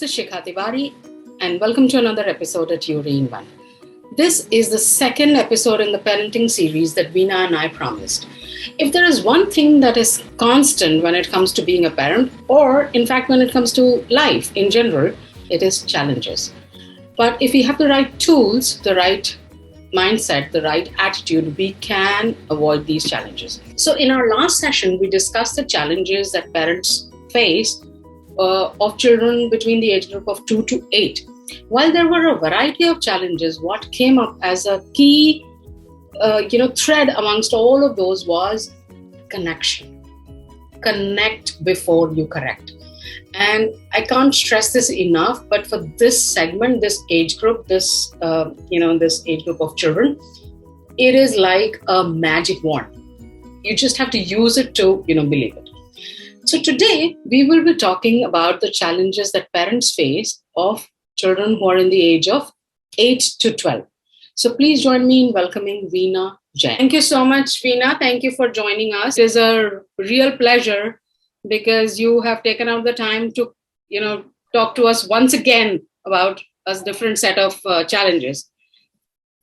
is Shikha Tiwari, and welcome to another episode at UReInvent. This is the second episode in the parenting series that Veena and I promised. If there is one thing that is constant when it comes to being a parent, or in fact when it comes to life in general, it is challenges. But if we have the right tools, the right mindset, the right attitude, we can avoid these challenges. So in our last session, we discussed the challenges that parents face of children between the age group of 2 to 8. While there were a variety of challenges, what came up as a key thread amongst all of those was connection. Connect before you correct. And I can't stress this enough, but for this segment, this age group, this age group of children, it is like a magic wand. You just have to use it to, believe it. So today, we will be talking about the challenges that parents face of children who are in the age of 8 to 12. So please join me in welcoming Veena Jain. Thank you so much, Veena. Thank you for joining us. It is a real pleasure because you have taken out the time to, talk to us once again about a different set of challenges.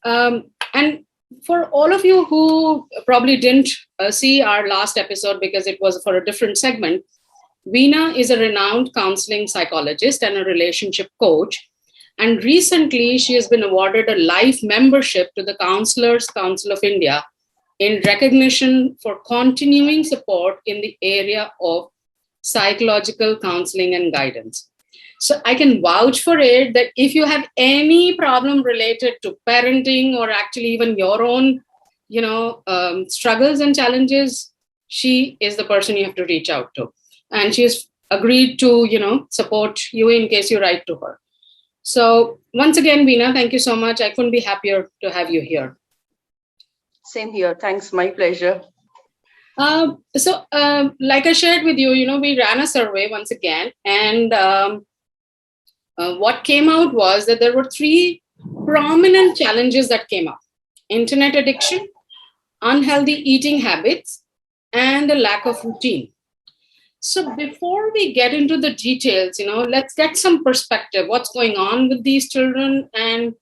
And for all of you who probably didn't see our last episode because it was for a different segment, Veena is a renowned counseling psychologist and a relationship coach. And recently, she has been awarded a life membership to the Counselors Council of India in recognition for continuing support in the area of psychological counseling and guidance. So I can vouch for it that if you have any problem related to parenting or actually even your own, struggles and challenges, she is the person you have to reach out to. And she's agreed to, support you in case you write to her. So once again, Veena, thank you so much. I couldn't be happier to have you here. Same here. Thanks. My pleasure. Like I shared with you, we ran a survey once again, and what came out was that there were 3 prominent challenges that came up: internet addiction, unhealthy eating habits, and the lack of routine. So before we get into the details, let's get some perspective. What's going on with these children and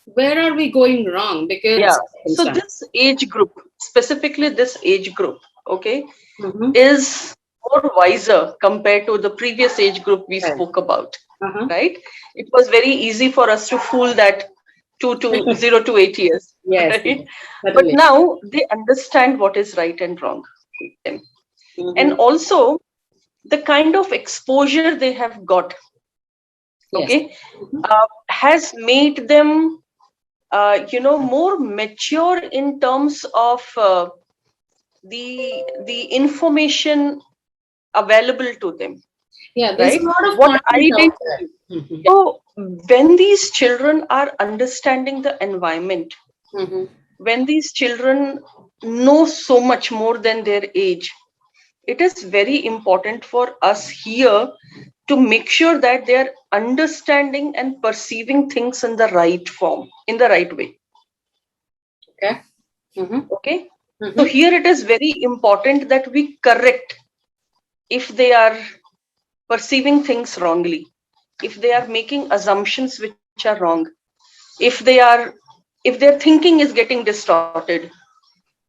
where are we going wrong? Because so this age group, specifically this age group, is more wiser compared to the previous age group we spoke about, right? It was very easy for us to fool that 0 to 8 years. Yes, right? But now they understand what is right and wrong. And also the kind of exposure they have got, has made them, more mature in terms of the information available to them. Yeah, there's a lot of what I did. So when these children are understanding the environment, when these children know so much more than their age, it is very important for us here to make sure that they are understanding and perceiving things in the right form, in the right way. Okay. So here it is very important that we correct if they are perceiving things wrongly, if they are making assumptions which are wrong, if their thinking is getting distorted,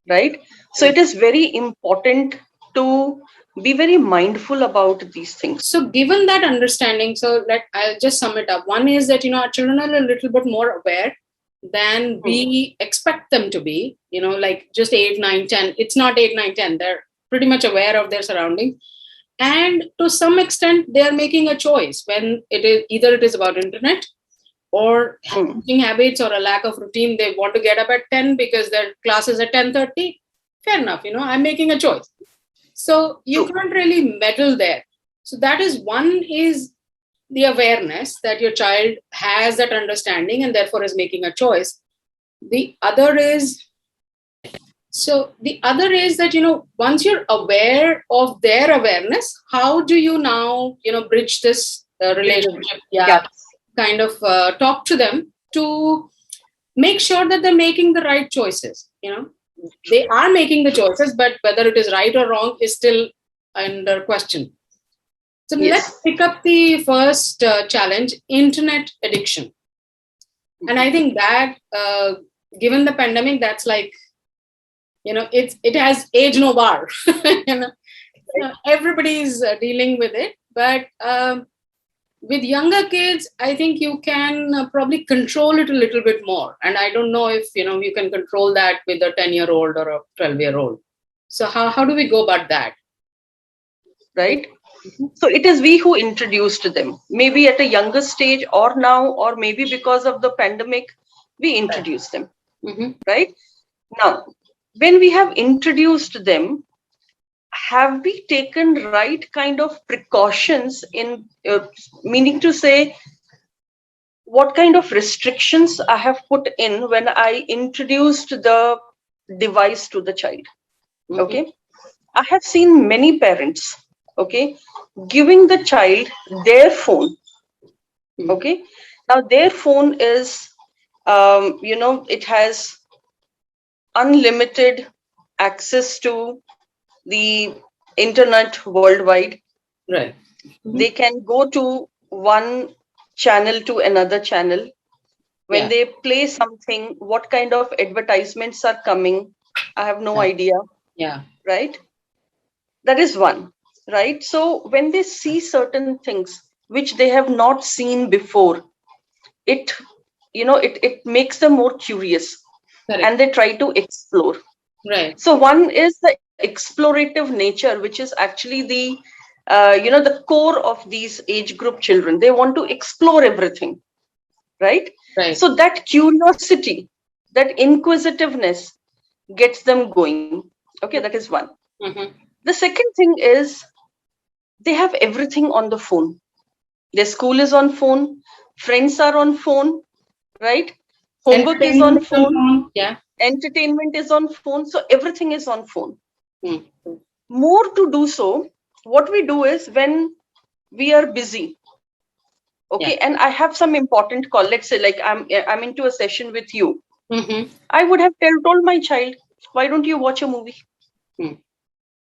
right? So it is very important to be very mindful about these things. So given that understanding, I'll just sum it up. One is that, our children are a little bit more aware than we expect them to be, like just 8, 9, 10. It's not 8, 9, 10. They're pretty much aware of their surroundings. And to some extent, they are making a choice when it is about internet or eating habits or a lack of routine. They want to get up at 10 because their class is at 10:30. Fair enough, I'm making a choice. So you can't really meddle there. So that is one is the awareness that your child has that understanding and therefore is making a choice. The other is that, once you're aware of their awareness, how do you now, bridge this relationship? Kind of talk to them to make sure that they're making the right choices, They are making the choices, but whether it is right or wrong is still under question. So Yes. let's pick up the first challenge, internet addiction. And I think that given the pandemic, that's like, it has age no bar. Everybody's dealing with it. But with younger kids, I think you can probably control it a little bit more. And I don't know if, you can control that with a 10-year-old or a 12-year-old. So how do we go about that? Right. So it is we who introduced them, maybe at a younger stage or now, or maybe because of the pandemic, we introduced them. Right. Now, when we have introduced them, have we taken right kind of precautions in meaning to say what kind of restrictions I have put in when I introduced the device to the child? Okay. I have seen many parents, okay, giving the child their phone. Okay. Now their phone is, it has unlimited access to the internet worldwide. Right. They can go to one channel to another channel. When they play something, what kind of advertisements are coming, I have no idea. Yeah. Right? That is one. Right? So when they see certain things which they have not seen before, it makes them more curious. Correct. And they try to explore. Right. So one is the explorative nature, which is actually the core of these age group children. They want to explore everything, right? Right. So that curiosity, that inquisitiveness gets them going. Okay, that is one. The second thing is they have everything on the phone. Their school is on phone, friends are on phone, right? Homework is on phone. Yeah. Entertainment is on phone. So everything is on phone. More to do so, what we do is when we are busy, okay, and I have some important call, let's say like I'm into a session with you, I would have told my child, why don't you watch a movie?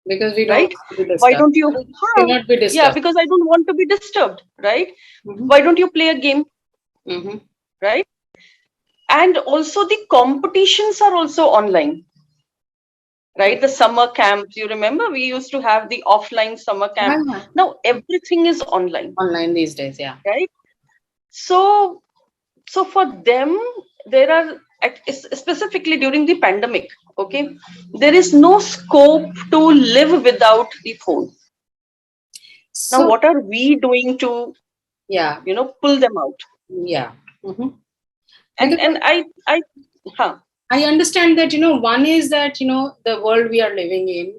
Because we don't why don't you not be disturbed. Yeah, because I don't want to be disturbed, right? Why don't you play a game? Right? And also the competitions are also online. Right, the summer camps, you remember we used to have the offline summer camp. Now everything is online these days. Yeah. Right. So for them, there are, specifically during the pandemic, okay, there is no scope to live without the phone. So, now what are we doing to pull them out? And I understand that, one is that, the world we are living in,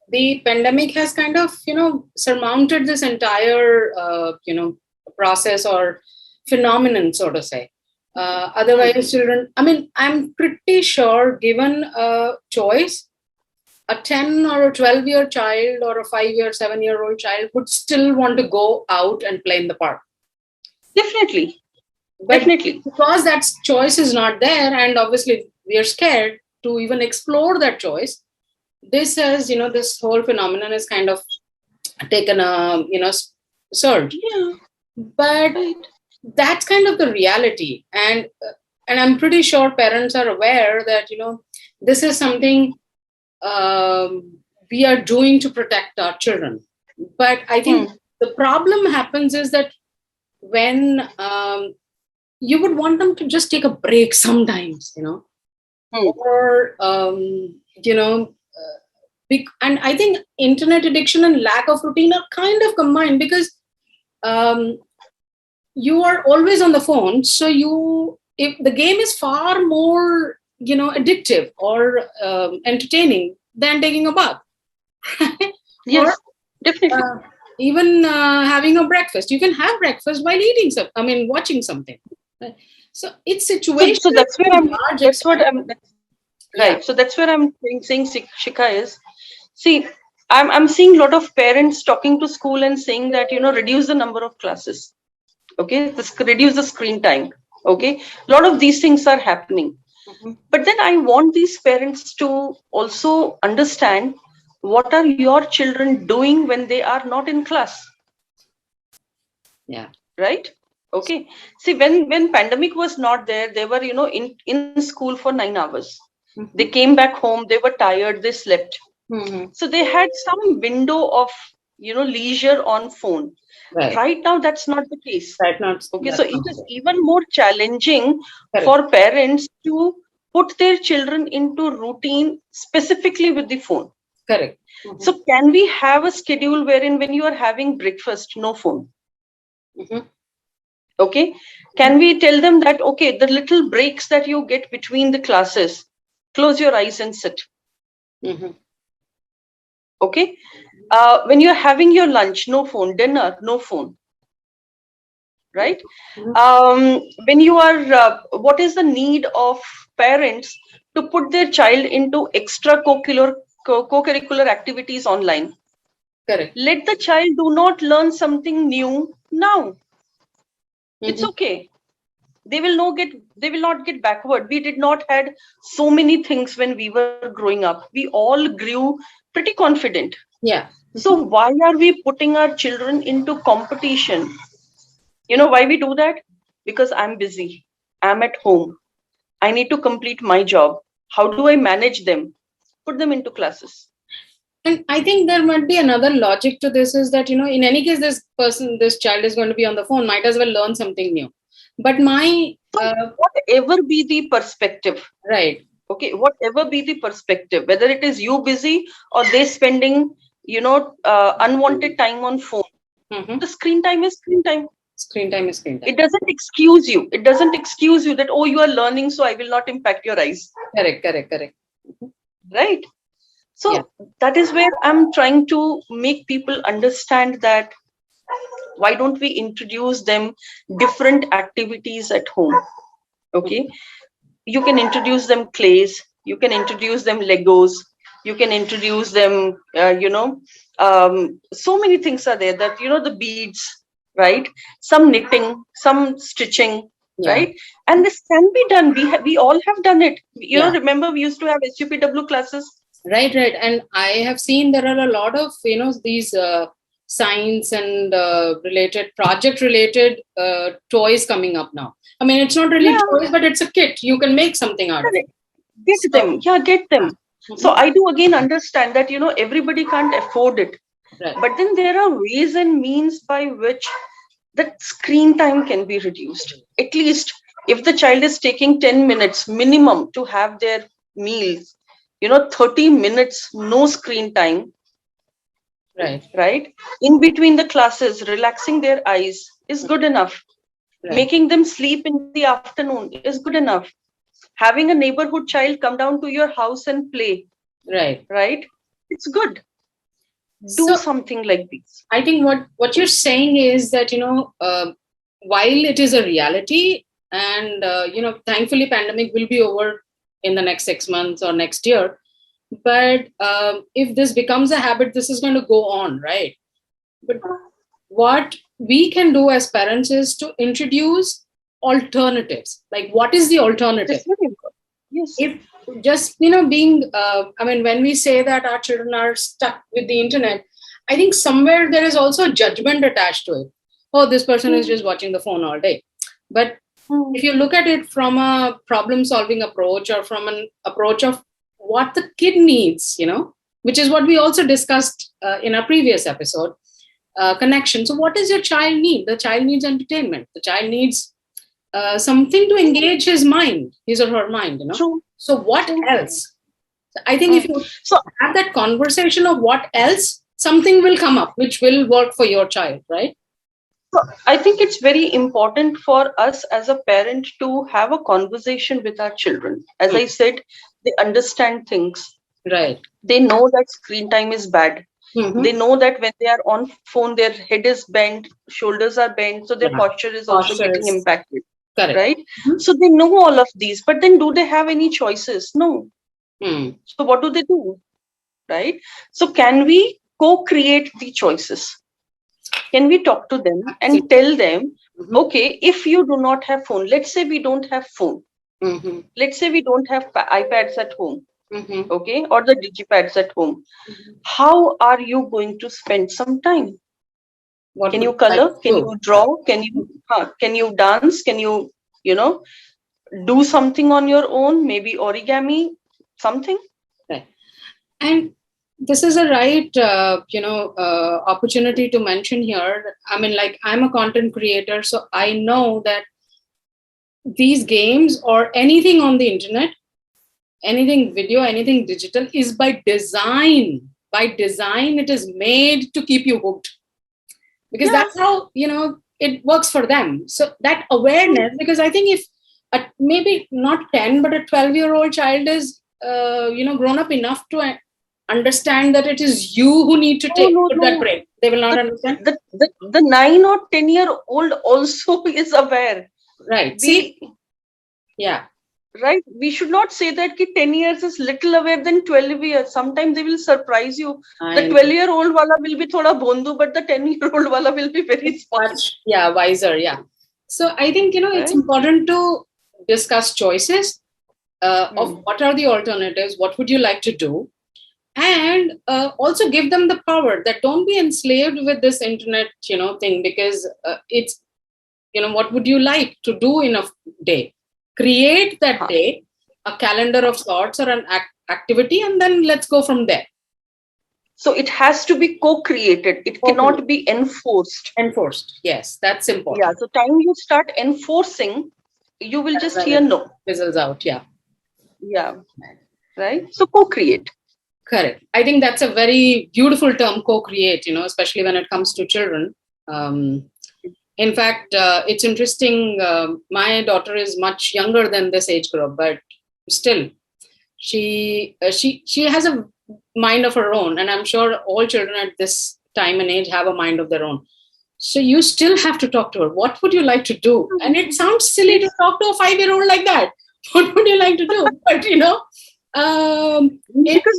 the pandemic has kind of, surmounted this entire, process or phenomenon, so to say. Otherwise, children, I'm pretty sure given a choice, a 10 or a 12-year child or a 5-year, 7-year-old child would still want to go out and play in the park. Definitely. But because that choice is not there, and obviously we are scared to even explore that choice, this has, this whole phenomenon has kind of taken a, surge. Yeah. But that's kind of the reality. And I'm pretty sure parents are aware that, this is something we are doing to protect our children. But I think the problem happens is that when you would want them to just take a break sometimes, or, and I think internet addiction and lack of routine are kind of combined because you are always on the phone. So if the game is far more, addictive or entertaining than taking a bath. Yes, or, definitely. Even having a breakfast. You can have breakfast while eating something, watching something. So it's situational. So that's where right. So that's where I'm saying, Shikha, is, see, I'm seeing a lot of parents talking to school and saying that, reduce the number of classes. Okay, reduce the screen time. Okay, a lot of these things are happening. But then I want these parents to also understand what are your children doing when they are not in class? Yeah. Right? Okay. See, when pandemic was not there, they were, in school for 9 hours. They came back home, they were tired, they slept. So they had some window of, leisure on phone. Right now, that's not the case. Right now, Okay, so it is even more challenging for parents to put their children into routine specifically with the phone. Correct. So can we have a schedule wherein when you are having breakfast, no phone? Okay. Can we tell them that, okay, the little breaks that you get between the classes, close your eyes and sit. Okay. When you're having your lunch, no phone. Dinner, no phone. Right. When you are, what is the need of parents to put their child into co-curricular activities online? Correct. Let the child do not learn something new now. It's okay. They will not get backward. We did not had so many things when we were growing up. We all grew pretty confident. Yeah. So why are we putting our children into competition? You know why we do that? Because I'm busy. I'm at home. I need to complete my job. How do I manage them? Put them into classes. And I think there might be another logic to this is that, in any case, this child is going to be on the phone, might as well learn something new. But whatever be the perspective, right. Okay, whatever be the perspective, whether it is you busy or they spending, unwanted time on phone, the screen time is screen time. Screen time is screen time. It doesn't excuse you. It doesn't excuse you that, oh, you are learning, so I will not impact your eyes. Correct. Right. So that is where I'm trying to make people understand that why don't we introduce them different activities at home? Okay. You can introduce them clays, you can introduce them Legos, you can introduce them, so many things are there that, the beads, right? Some knitting, some stitching, right? And this can be done. We all have done it. Remember we used to have SUPW classes. Right. And I have seen there are a lot of, these science and project related toys coming up now. I mean, it's not really toys, but it's a kit. You can make something out of it. Get them. So I do again understand that, everybody can't afford it. Right. But then there are ways and means by which that screen time can be reduced. At least if the child is taking 10 minutes minimum to have their meals, 30 minutes, no screen time. Right. In between the classes, relaxing their eyes is good enough. Right. Making them sleep in the afternoon is good enough. Having a neighborhood child come down to your house and play. Right. It's good. Do something like this. I think what you're saying is that, while it is a reality and, thankfully pandemic will be over in the next 6 months or next year. But if this becomes a habit, this is going to go on, right? But what we can do as parents is to introduce alternatives. Like, what is the alternative? Yes. If just, being, when we say that our children are stuck with the internet, I think somewhere there is also a judgment attached to it. Oh, this person is just watching the phone all day. But if you look at it from a problem solving approach or from an approach of what the kid needs, which is what we also discussed in our previous episode, connection. So what does your child need? The child needs entertainment. The child needs something to engage his or her mind, True. So what else? I think if you have that conversation of what else, something will come up which will work for your child, right? So I think it's very important for us as a parent to have a conversation with our children. As I said, they understand things. Right. They know that screen time is bad. They know that when they are on phone, their head is bent, shoulders are bent, so their posture is also getting impacted. Correct. Right? So they know all of these, but then do they have any choices? No. So what do? Right? So can we co-create the choices? Can we talk to them and tell them, okay, if you do not have phone, let's say we don't have phone. Let's say we don't have iPads at home. okay, or the digipads at home. How are you going to spend some time? What Can would you you like color? to Can do? you draw? Can you dance? Can you know, do something on your own? Maybe origami, something. Right. And this is a right, opportunity to mention here. I mean, like, I'm a content creator, so I know that these games or anything on the internet, anything video, anything digital, is by design. By design, it is made to keep you hooked, because Yeah. that's how it works for them. So that awareness, because I think if maybe not 10 but a 12-year-old child is grown up enough to understand that it is you who need to No, no, put that no. break, they will not The, understand. the 9 or 10-year-old also is aware. Right, see. We Yeah. Right, we should not say that ki 10 years is little aware than 12 years. Sometimes they will surprise you. The I 12-year-old wala will be thoda bondu, but the 10-year-old wala will be very smart. much, yeah, wiser. Yeah. So I think it's Right? important to discuss choices of what are the alternatives, what would you like to do, and also give them the power that don't be enslaved with this internet thing, because it's what would you like to do in a day, create that day, a calendar of sorts or an activity, and then let's go from there. So it has to be co-created. It cannot be enforced. Yes, that's important. Yeah, so time you start enforcing, you will just hear no. Fizzles out. Yeah. Yeah. Right. So co-create. Correct. I think that's a very beautiful term, co-create, especially when it comes to children. In fact, it's interesting. My daughter is much younger than this age group, but still, she has a mind of her own, and I'm sure all children at this time and age have a mind of their own. So you still have to talk to her. What would you like to do? And it sounds silly to talk to a 5-year-old like that. What would you like to do? But because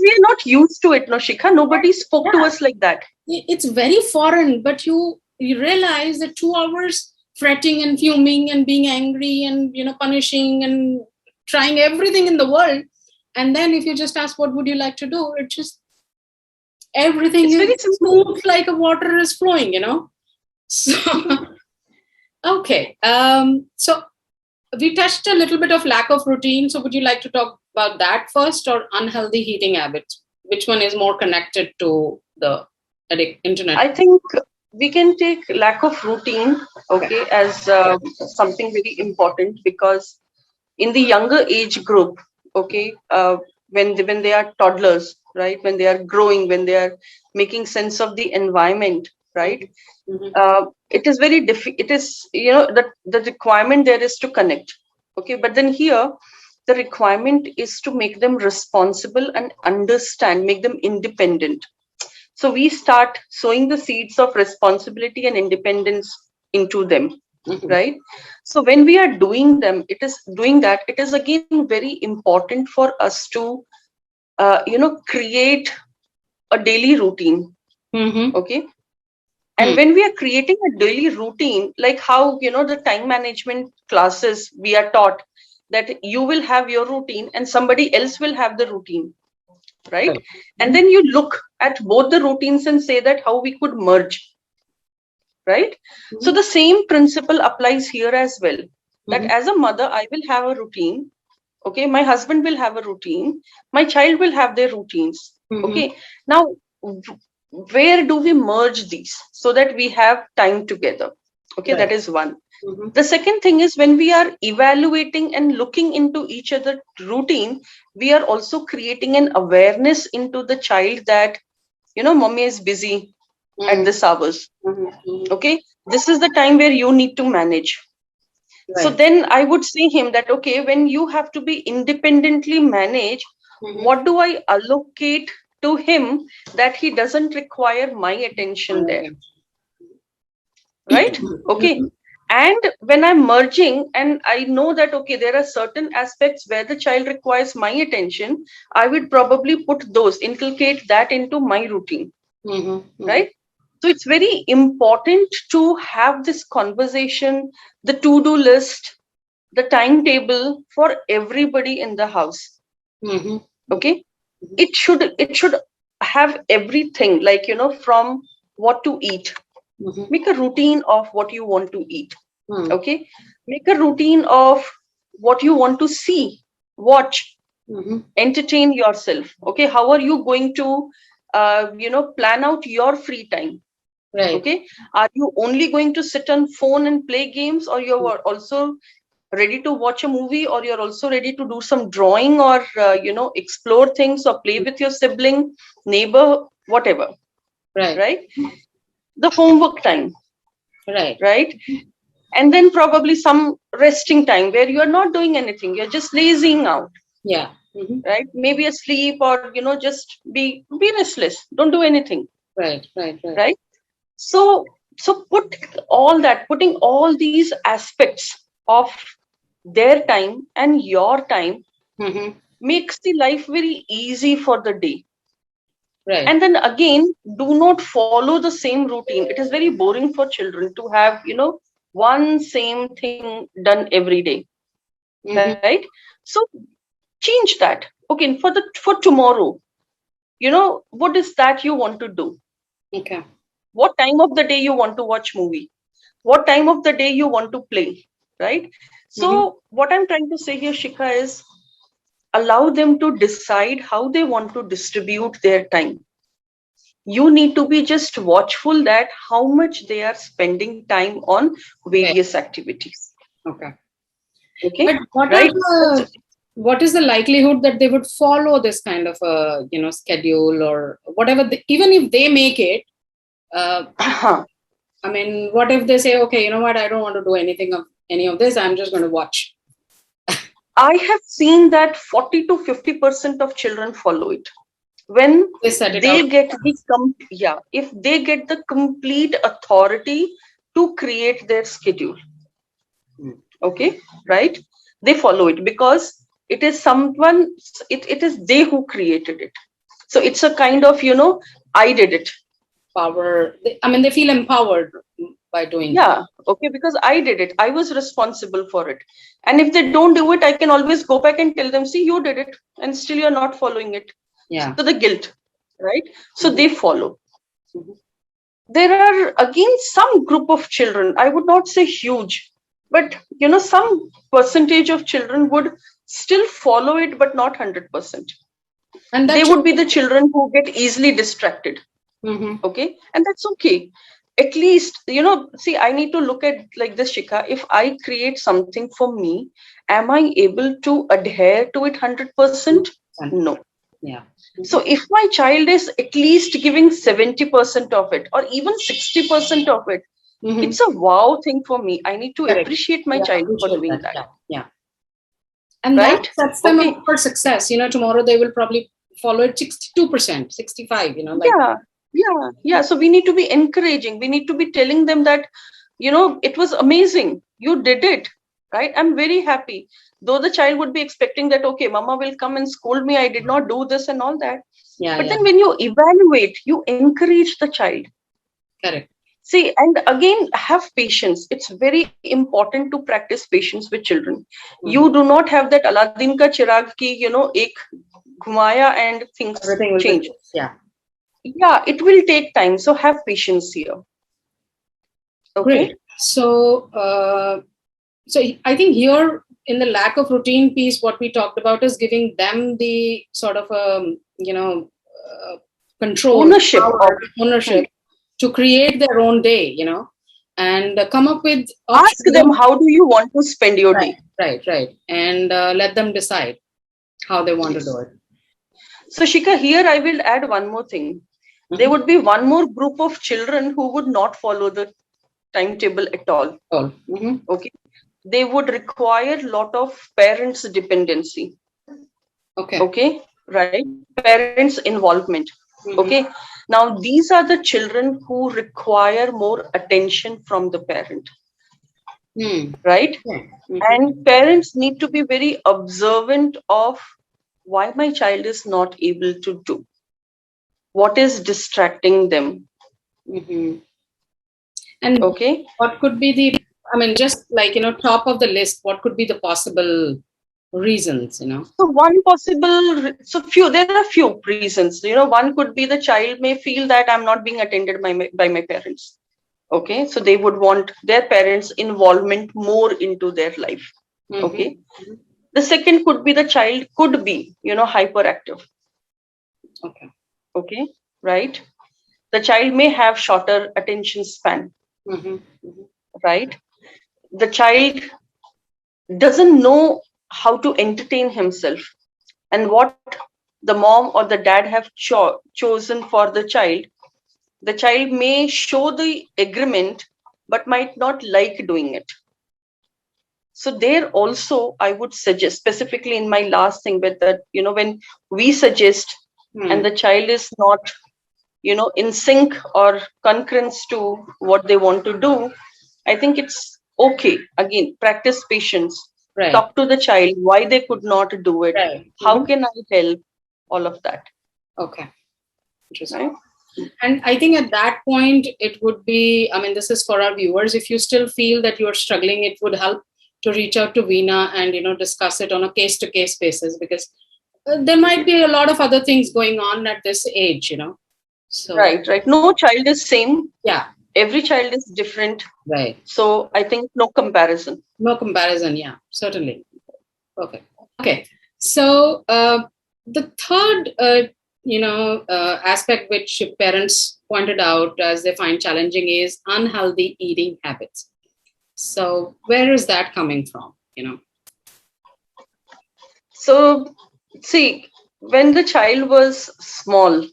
we are not used to it, no, Shikha. Nobody spoke to us like that. It's very foreign, but you realize that 2 hours fretting and fuming and being angry and punishing and trying everything in the world, and then if you just ask what would you like to do, it just everything it's is very smooth, like a water is flowing, So okay, so we touched a little bit of lack of routine. So would you like to talk about that first, or unhealthy eating habits? Which one is more connected to the internet? I think we can take lack of routine, okay, as something very important, because in the younger age group, okay, when they are toddlers, right, when they are growing, when they are making sense of the environment, right, it is very it is, the requirement there is to connect, okay, but then here the requirement is to make them responsible and understand, make them independent. So we start sowing the seeds of responsibility and independence into them, right? So when we are doing that, it is again very important for us to, create a daily routine, okay? And when we are creating a daily routine, like how, the time management classes, we are taught that you will have your routine and somebody else will have the routine, right? And then you look at both the routines and say that how we could merge, right? So the same principle applies here as well, that as a mother, I will have a routine, okay, my husband will have a routine, my child will have their routines, okay. Now where do we merge these so that we have time together, okay? That is one. The second thing is, when we are evaluating and looking into each other routine, we are also creating an awareness into the child that, mommy is busy at this hours, okay, this is the time where you need to manage. So then I would say him that, okay, when you have to be independently managed, what do I allocate to him that he doesn't require my attention there, right? Okay. And when I'm merging and I know that, okay, there are certain aspects where the child requires my attention, I would probably inculcate that into my routine, right? So it's very important to have this conversation, the to-do list, the timetable for everybody in the house. Okay, it should have everything, like, from what to eat. Make a routine of what you want to eat. Okay, make a routine of what you want to see, watch, entertain yourself. Okay, how are you going to plan out your free time? Right. Okay, are you only going to sit on phone and play games, or you are also ready to watch a movie, or you're also ready to do some drawing, or explore things, or play with your sibling, neighbor, whatever? Right. Right, the homework time. Right. Right, and then probably some resting time where you are not doing anything, you're just lazing out. Yeah. Right, maybe asleep, or just be restless, don't do anything. Right. Right. Right. Right, so putting all these aspects of their time and your time makes the life very easy for the day. Right. And then again, do not follow the same routine. It is very boring for children to have one same thing done every day. Right, so change that. Okay, for tomorrow, what is that you want to do? Okay. What time of the day you want to watch movie? What time of the day you want to play? Right, so what I'm trying to say here, Shikha, is allow them to decide how they want to distribute their time. You need to be just watchful that how much they are spending time on various activities. Okay. Okay, But right, what is the likelihood that they would follow this kind of a schedule or whatever? Even if they make it, I mean, what if they say, okay, you know what, I don't want to do any of this. I'm just going to watch. I have seen that 40 to 50% of children follow it when they get if they get the complete authority to create their schedule. Okay, right, they follow it because it is it is they who created it. So it's a kind of I did it. Power. They feel empowered by doing okay, because I did it, I was responsible for it. And if they don't do it, I can always go back and tell them, see, you did it and still you're not following it. So the guilt, right, so they follow. There are again some group of children, I would not say huge, but some percentage of children would still follow it, but not 100%. And they would be the children who get easily distracted. Okay, and that's okay. At least see, I need to look at like this, Shikha. If I create something for me, am I able to adhere to it 100%? No. Yeah. So if my child is at least giving 70% of it, or even 60% of it, it's a wow thing for me. I need to appreciate my child for doing that. Yeah. And that sets them up for success. Tomorrow they will probably follow it 62%, 65, Yeah. So we need to be encouraging. We need to be telling them that, it was amazing. You did it, right? I'm very happy. Though the child would be expecting that, okay, mama will come and scold me, I did not do this and all that. But then when you evaluate, you encourage the child. Correct. See, and again, have patience. It's very important to practice patience with children. You do not have that Aladdin ka chirag ki, ek ghumaya and things change. Yeah, it will take time. So have patience here. Okay. Great. So I think here in the lack of routine piece, what we talked about is giving them the sort of control, ownership to create their own day, and come up with ask them, how do you want to spend your day? Right. And let them decide how they want to do it. So Shikha, here I will add one more thing. There would be one more group of children who would not follow the timetable at all. Okay, they would require a lot of parents' dependency. Okay, right, parents' involvement. Okay, now these are the children who require more attention from the parent. Right, and parents need to be very observant of why my child is not able to do, what is distracting them. And what could be the, just like, top of the list, what could be the possible reasons, So one possible, there are few reasons. One could be the child may feel that I'm not being attended by my parents. Okay, so they would want their parents' involvement more into their life. Okay. The second could be the child could be, hyperactive. Okay. Okay, right? The child may have shorter attention span. Right? The child doesn't know how to entertain himself, and what the mom or the dad have chosen for the child may show the agreement but might not like doing it. So there also I would suggest, specifically in my last thing, with that, when we suggest and the child is not in sync or concurrence to what they want to do, I think it's okay. Again, practice patience. Right. Talk to the child why they could not do it. Right. How can I help? All of that. Okay. Interesting. Right? And I think at that point, it would be, I mean, this is for our viewers. If you still feel that you're struggling, it would help to reach out to Veena and, discuss it on a case-to-case basis, because there might be a lot of other things going on at this age, So, right. No child is same. Yeah. Every child is different. Right. So I think no comparison. No comparison. Yeah, certainly. Perfect. Okay. So the third, aspect which parents pointed out as they find challenging is unhealthy eating habits. So where is that coming from? So see, when the child was small,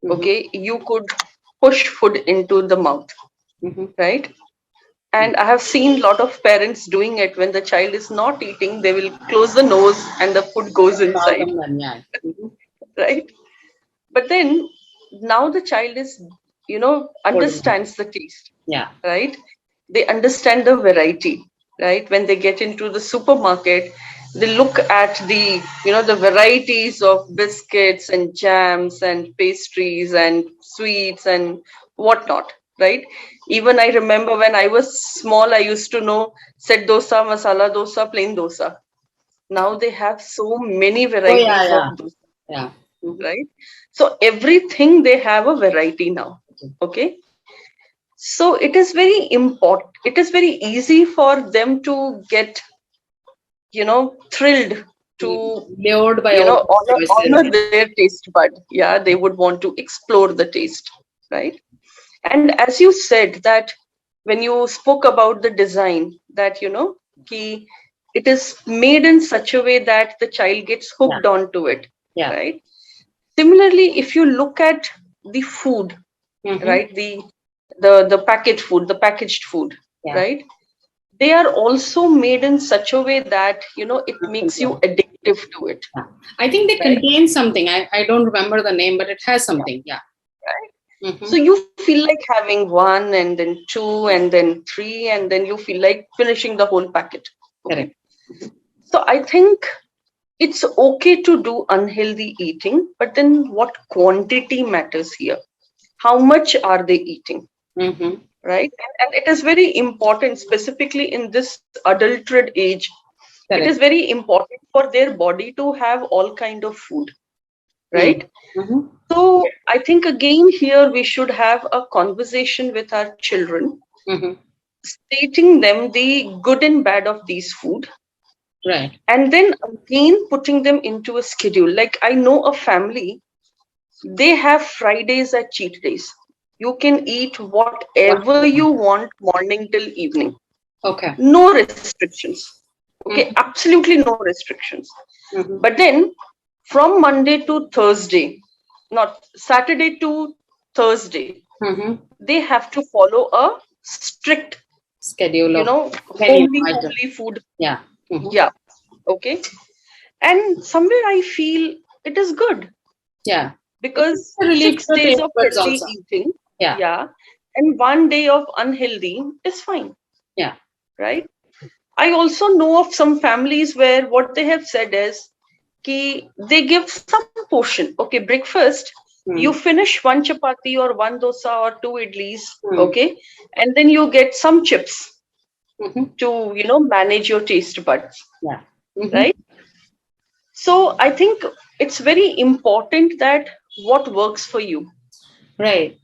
okay, you could push food into the mouth, right? And I have seen a lot of parents doing it. When the child is not eating, they will close the nose and the food goes inside. Right? But then now the child is, understands the taste. Yeah. Right? They understand the variety. Right? When they get into the supermarket, they look at the, the varieties of biscuits and jams and pastries and sweets and whatnot. Right? Even I remember when I was small, I used to know set dosa, masala dosa, plain dosa. Now they have so many varieties of dosa. Yeah. Right? So everything they have a variety now. Okay. So it is very important. It is very easy for them to get, thrilled to, lured by honor their taste bud. Yeah, they would want to explore the taste. Right? And as you said that when you spoke about the design, that, it is made in such a way that the child gets hooked onto it. Yeah. Right? Similarly, if you look at the food, right, the packaged food, right, they are also made in such a way that, it makes you addictive to it. Yeah. I think they contain something. I don't remember the name, but it has something. Yeah. Right. So you feel like having one and then two and then three, and then you feel like finishing the whole packet. Correct. So I think it's okay to do unhealthy eating, but then what quantity matters here? How much are they eating? Right? And it is very important, specifically in this adulthood age. Correct. It is very important for their body to have all kind of food. Right? So I think again here we should have a conversation with our children, stating them the good and bad of these food. Right. And then again putting them into a schedule. Like I know a family, they have Fridays as cheat days. You can eat whatever you want morning till evening. Okay. No restrictions. Okay, absolutely no restrictions. But then from Monday to Thursday, not Saturday to Thursday, they have to follow a strict schedule homely food. Yeah. Yeah. Okay. And somewhere I feel it is good. Yeah. Because 6 days of healthy eating. Yeah. Yeah. And 1 day of unhealthy is fine. Yeah. Right. I also know of some families where what they have said is they give some portion. Okay, breakfast, you finish one chapati or one dosa or two idlis. Okay. And then you get some chips to, manage your taste buds. Yeah. Right. So I think it's very important that what works for you. Right.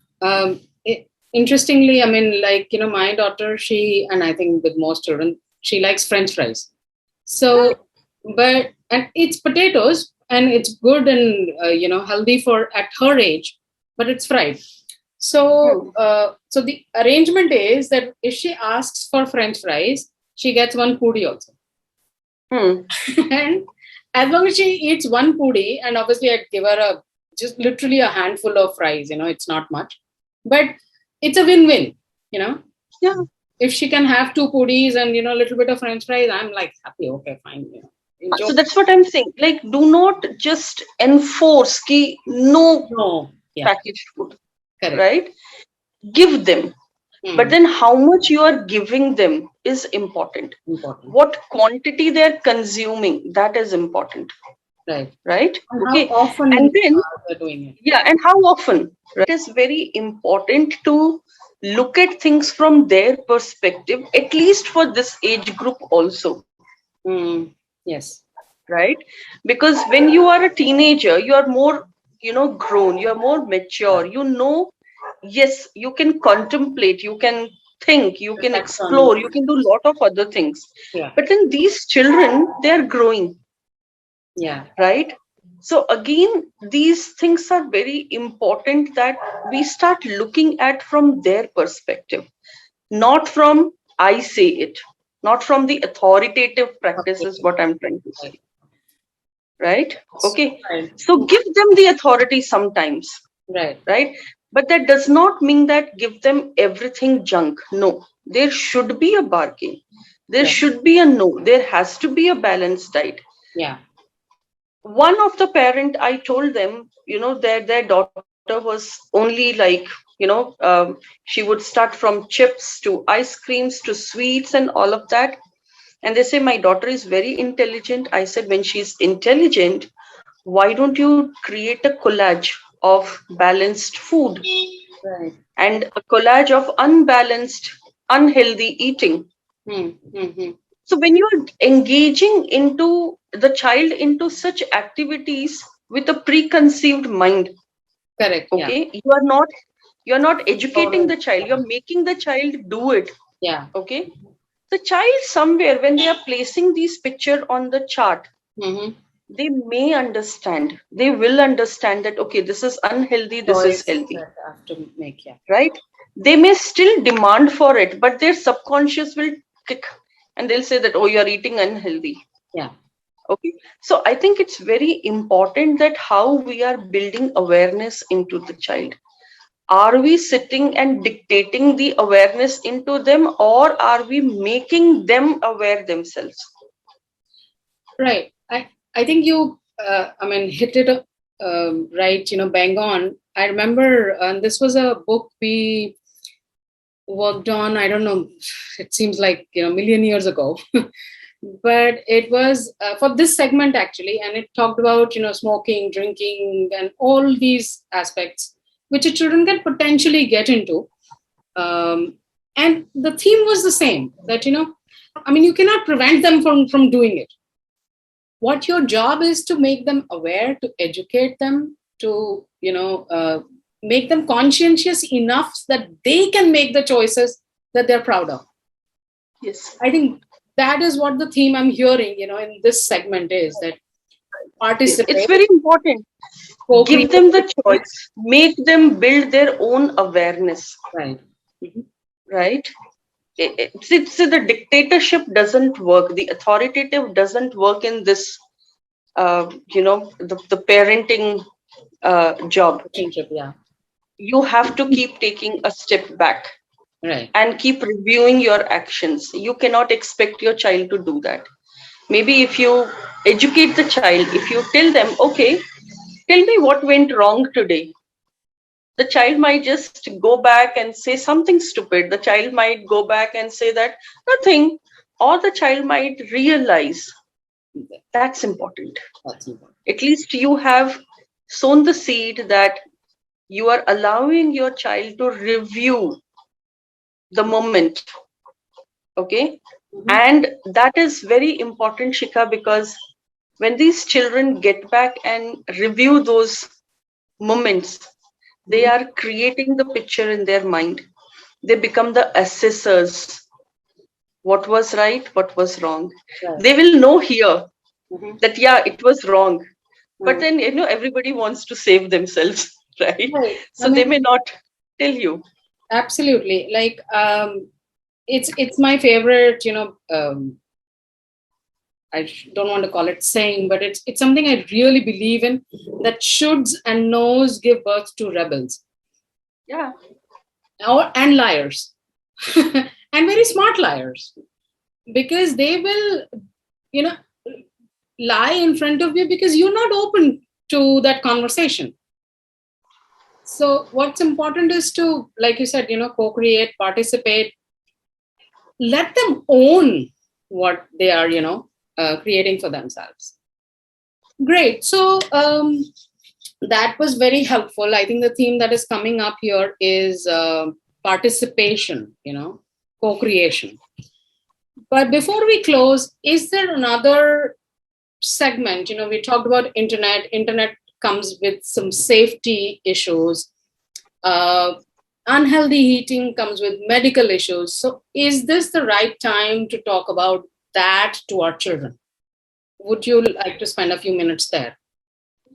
Interestingly, I mean, like, my daughter, and I think with most children, she likes French fries. So, and it's potatoes and it's good and, healthy for at her age, but it's fried. So, so the arrangement is that if she asks for French fries, she gets one puri also. And as long as she eats one puri, and obviously I'd give her just literally a handful of fries, it's not much, but it's a win-win, Yeah. If she can have two puris and, a little bit of French fries, I'm like happy. Okay, fine. Enjoy. So that's what I'm saying. Like, do not just enforce ki no packaged food. Correct. Right? Give them. But then how much you are giving them is important. What quantity they're consuming, that is important. Right? And okay. How often and then they're doing it. Yeah, and how often. Right? It is very important to look at things from their perspective, at least for this age group also. Yes. Right? Because when you are a teenager, you are more, grown, you are more mature, yes, you can contemplate, you can think, you can explore, you can do a lot of other things. Yeah. But then these children, they are growing. Yeah. Right? So again, these things are very important that we start looking at from their perspective, not from I say it, not from the authoritative practices, what I'm trying to say. Right? Okay. So give them the authority sometimes. Right? But that does not mean that give them everything junk. No, there should be a bargain. There should be a no. There has to be a balanced diet. Yeah. One of the parent, I told them, their daughter was only like, she would start from chips to ice creams to sweets and all of that. And they say, my daughter is very intelligent. I said, when she's intelligent, why don't you create a collage of balanced food and a collage of unbalanced, unhealthy eating? So when you're engaging into the child into such activities with a preconceived mind, correct. Okay, you're not educating the child, you're making the child do it. Yeah. Okay. The child somewhere, when they are placing these picture on the chart, they may understand, they will understand that, okay, this is unhealthy, this is healthy. I have to make, right? They may still demand for it, but their subconscious will kick and they'll say that, oh, you're eating unhealthy. Yeah. Okay. So I think it's very important that how we are building awareness into the child. Are we sitting and dictating the awareness into them, or are we making them aware themselves? Right. I think you, hit it right, bang on. I remember this was a book we worked on, I don't know, it seems like, a million years ago. But it was for this segment actually, and it talked about, smoking, drinking, and all these aspects which a children can potentially get into. And the theme was the same, that, you cannot prevent them from doing it. What your job is to make them aware, to educate them, to, make them conscientious enough that they can make the choices that they're proud of. Yes. I think that is what the theme I'm hearing, in this segment is that participate. It's very important. Give them the choice, make them build their own awareness. Right. Right? It's the dictatorship doesn't work. The authoritative doesn't work in this, the parenting job. Yeah. You have to keep taking a step back. Right. And keep reviewing your actions. You cannot expect your child to do that. Maybe if you educate the child, if you tell them, okay, tell me what went wrong today, the child might just go back and say something stupid. The child might go back and say that nothing, or the child might realize. That's important. At least you have sown the seed that you are allowing your child to review the moment. Okay. And that is very important, Shikha, because when these children get back and review those moments, they are creating the picture in their mind. They become the assessors. What was right, what was wrong. Right. They will know here Mhm. that, yeah, it was wrong. But Mm. then, everybody wants to save themselves, right? Right. I So they mean, may not tell you. absolutely. Like, it's my favorite. Don't want to call it saying, but it's something I really believe in. That shoulds and knows give birth to rebels, Yeah. and liars, and very smart liars, because they will, you know, lie in front of you because you're not open to that conversation. So what's important is to, like you said, co-create, participate, let them own what they are, creating for themselves. Great. So that was very helpful. I think the theme that is coming up here is participation, co-creation. But before we close, is there another segment? We talked about internet comes with some safety issues. uh, Unhealthy eating comes with medical issues. So is this the right time to talk about that to our children? Would you like to spend a few minutes there?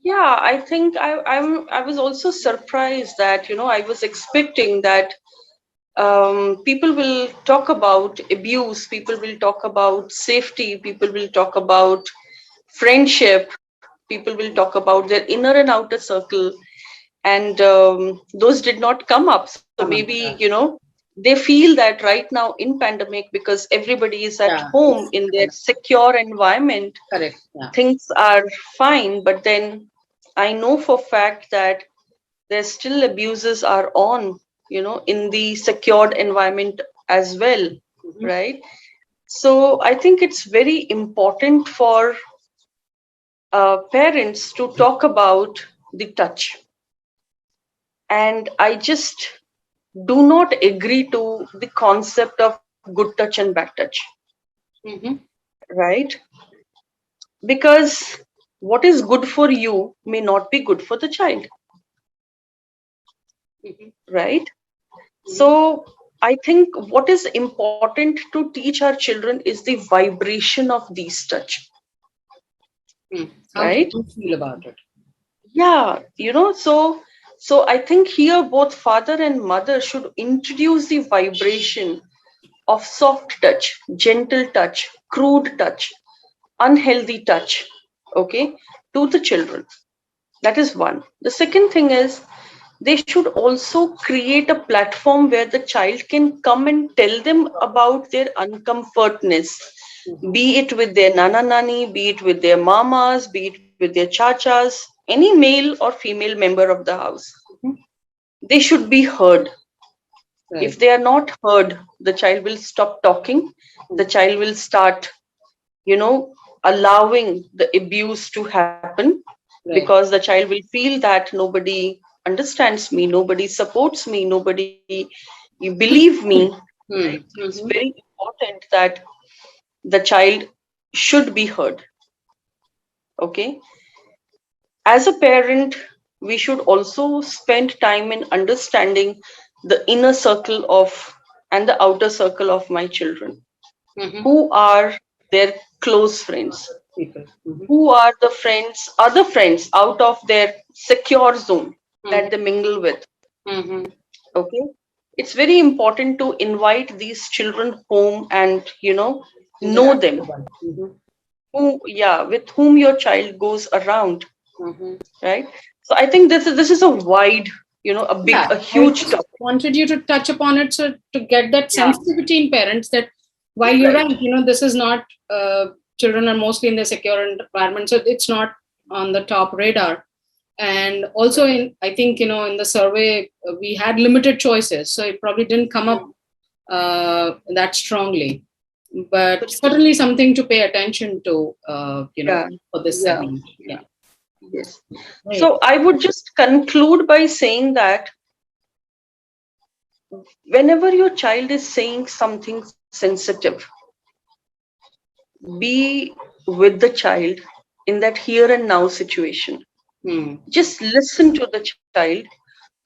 Yeah, I think I was also surprised that, I was expecting that people will talk about abuse, people will talk about safety, people will talk about friendship, people will talk about their inner and outer circle, and those did not come up. So maybe, Yeah. they feel that right now in pandemic, because everybody is at Yeah. home in their secure environment, Correct. Yeah. things are fine. But then I know for fact that there's still abuses are on, in the secured environment as well, Mhm. right? So I think it's very important for parents to talk about the touch. And I just do not agree to the concept of good touch and bad touch, Mhm. right? Because what is good for you may not be good for the child, Mhm. right? Mhm. So I think what is important to teach our children is the vibration of these touch, How do right? you feel about it? Yeah, so I think here both father and mother should introduce the vibration of soft touch, gentle touch, crude touch, unhealthy touch, okay, to the children. That is one. The second thing is they should also create a platform where the child can come and tell them about their uncomfortness, Mhm. be it with their nana nani, be it with their mamas, be it with their chachas, any male or female member of the house. Mhm. They should be heard. If Right. they are not heard, the child will stop talking. The Mhm. child will start, you know, allowing the abuse to happen, Right. because the child will feel that nobody understands me, nobody supports me, nobody you believe me, right? Hmm. So it's Mhm. very important that the child should be heard. Okay. As a parent, we should also spend time in understanding the inner circle of and the outer circle of my children. Mhm. Who are their close friends? People. Mhm. Who are the friends, other friends out of their secure zone Mhm. that they mingle with? Mhm. Okay. It's very important to invite these children home and, know Interact them. with them. Mhm. Who, yeah, with whom your child goes around, Mhm. right? So I think this is a wide, a big, Yeah, a I huge just topic. wanted you to touch upon it, so to get that Yeah, sensitivity in parents, that while you're right. right, this is not, children are mostly in the secure environment, so it's not on the top radar. And also, I think, in the survey, we had limited choices, so it probably didn't come up Mm, that strongly. But certainly something to pay attention to, yeah, for this yeah, segment. yeah. Yeah, Yes. great. So I would just conclude by saying that whenever your child is saying something sensitive, be with the child, in that here and now situation. Just listen to the child.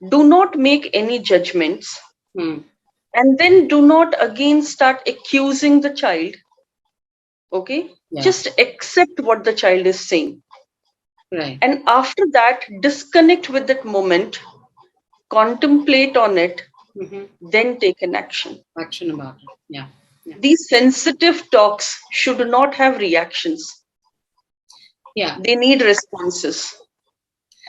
Do not make any judgments. And then do not again start accusing the child. Okay? Yeah. Just accept what the child is saying. Right. And after that, disconnect with that moment, contemplate on it, then take an action. Action about it. Yeah. These sensitive talks should not have reactions. Yeah. They need responses.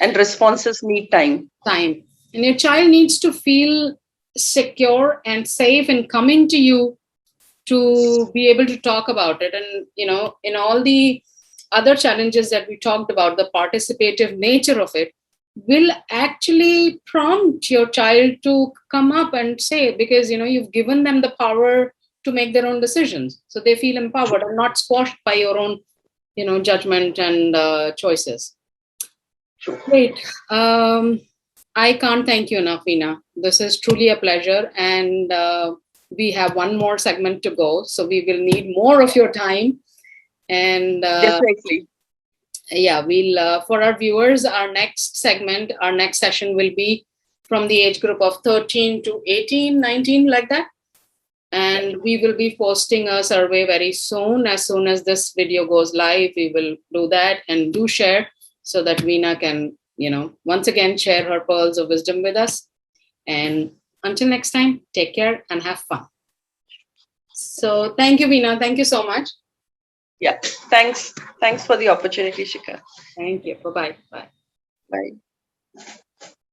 And responses need time. Time. And your child needs to feel secure and safe in coming to you to be able to talk about it. And, in all the other challenges that we talked about, the participative nature of it will actually prompt your child to come up and say, because, you've given them the power to make their own decisions. So they feel empowered and not squashed by your own, judgment and choices. Great. I can't thank you enough, Veena. This is truly a pleasure. And we have one more segment to go. So we will need more of your time. And definitely. Yeah, we'll, for our viewers, our next session will be from the age group of 13 to 18, 19, like that. And we will be posting a survey very soon. As soon as this video goes live, we will do that, and do share so that Veena can, once again share her pearls of wisdom with us. And until next time, take care and have fun. So thank you, Veena. Thank you so much. Yeah, thanks. Thanks for the opportunity, Shikha. Thank you. Bye-bye. Bye. Bye.